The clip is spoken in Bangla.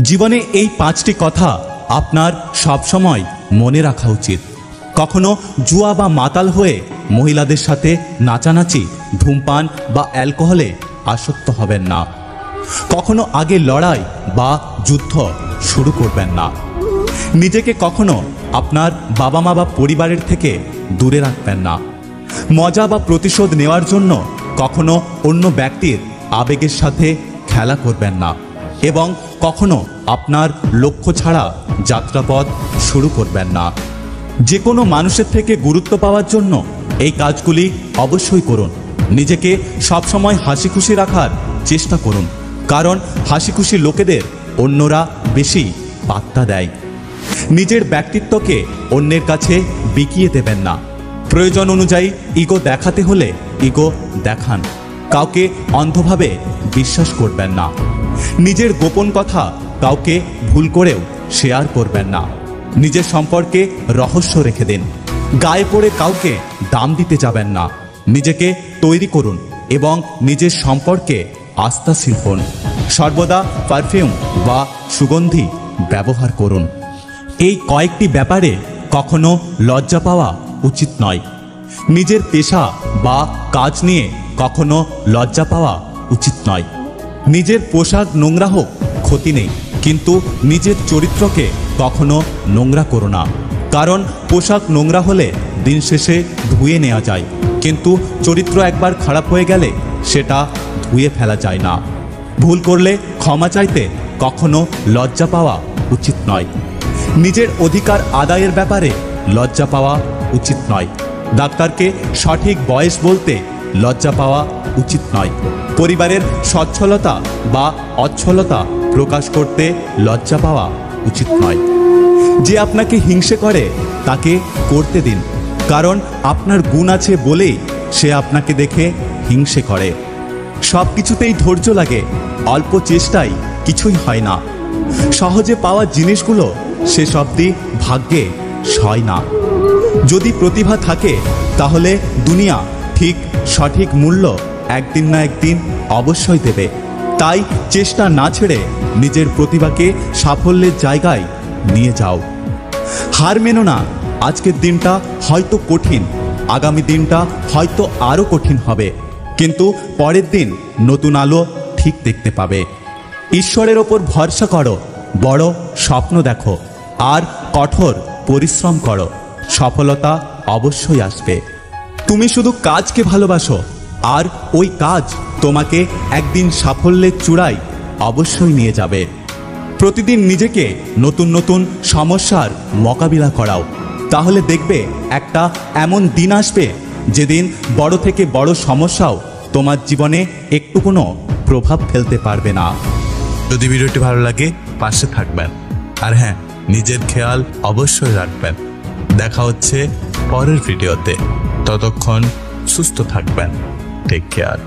জীবনে এই 5টি কথা আপনার সবসময় মনে রাখা উচিত। কখনো জুয়া বা মাতাল হয়ে মহিলাদের সাথে নাচানাচি, ধূমপান বা অ্যালকোহলে আসক্ত হবেন না। কখনো আগে লড়াই বা যুদ্ধ শুরু করবেন না। নিজেকে কখনো আপনার বাবা মা বা পরিবারের থেকে দূরে রাখবেন না। মজা বা প্রতিশোধ নেওয়ার জন্য কখনো অন্য ব্যক্তির আবেগের সাথে খেলা করবেন না এবং কখনো আপনার লক্ষ্য ছাড়া যাত্রাপথ শুরু করবেন না। যে কোনো মানুষের থেকে গুরুত্ব পাওয়ার জন্য এই কাজগুলি অবশ্যই করুন। নিজেকে সবসময় হাসি খুশি রাখার চেষ্টা করুন, কারণ হাসি খুশি লোকেদের অন্যরা বেশি পাত্তা দেয়। নিজের ব্যক্তিত্বকে অন্যের কাছে বিকিয়ে দেবেন না। প্রয়োজন অনুযায়ী ইগো দেখাতে হলে ইগো দেখান। কাউকে অন্ধভাবে বিশ্বাস করবেন না। নিজের গোপন কথা কাউকে ভুল করেও শেয়ার করবেন না। নিজের সম্পর্কে রহস্য রেখে দিন। গায়ে পড়ে কাউকে দাম দিতে যাবেন না। নিজেকে তৈরি করুন এবং নিজের সম্পর্কে আস্থাশীল হন। সর্বদা পারফিউম বা সুগন্ধি ব্যবহার করুন। এই কয়েকটি ব্যাপারে কখনো লজ্জা পাওয়া উচিত নয়। নিজের পেশা বা কাজ নিয়ে কখনো লজ্জা পাওয়া উচিত নয়। নিজের পোশাক নোংরা হোক, ক্ষতি নেই, কিন্তু নিজের চরিত্রকে কখনো নোংরা করো না। কারণ পোশাক নোংরা হলে দিন শেষে ধুয়ে নেওয়া যায়, কিন্তু চরিত্র একবার খারাপ হয়ে গেলে সেটা ধুয়ে ফেলা যায় না। ভুল করলে ক্ষমা চাইতে কখনো লজ্জা পাওয়া উচিত নয়। নিজের অধিকার আদায়ের ব্যাপারে লজ্জা পাওয়া উচিত নয়। ডাক্তারকে সঠিক বয়স বলতে লজ্জা পাওয়া উচিত নয়। পরিবারের সচ্ছলতা বা অচ্ছলতা প্রকাশ করতে লজ্জা পাওয়া উচিত নয়। যে আপনাকে হিংসে করে তাকে করতে দিন, কারণ আপনার গুণ আছে বলেই সে আপনাকে দেখে হিংসে করে। সব কিছুতেই ধৈর্য লাগে, অল্প চেষ্টায় কিছুই হয় না। সহজে পাওয়া জিনিসগুলো শেষ অবধি ভাগ্যে সয় না। যদি প্রতিভা থাকে তাহলে দুনিয়া ঠিক সঠিক মূল্য একদিন না একদিন অবশ্যই দেবে। তাই চেষ্টা না ছেড়ে নিজের প্রতিভাকে সাফল্যের জায়গায় নিয়ে যাও। হার মেনো না। আজকের দিনটা হয়তো কঠিন, আগামী দিনটা হয়তো আরও কঠিন হবে, কিন্তু পরের দিন নতুন আলো ঠিক দেখতে পাবে। ঈশ্বরের ওপর ভরসা করো, বড় স্বপ্ন দেখো আর কঠোর পরিশ্রম করো। সফলতা অবশ্যই আসবে। তুমি শুধু কাজকে ভালোবাসো আর ওই কাজ তোমাকে একদিন সাফল্যের চূড়ায় অবশ্যই নিয়ে যাবে। প্রতিদিন নিজেকে নতুন নতুন সমস্যার মোকাবিলা করাও, তাহলে দেখবে একটা এমন দিন আসবে যেদিন বড় থেকে বড় সমস্যাও তোমার জীবনে একটু কোনো প্রভাব ফেলতে পারবে না। যদি ভিডিওটি ভালো লাগে পাশে থাকবেন, আর হ্যাঁ, নিজের খেয়াল অবশ্যই রাখবেন। দেখা হচ্ছে পরের ভিডিওতে। ততক্ষণ সুস্থ থাকবেন। Take care.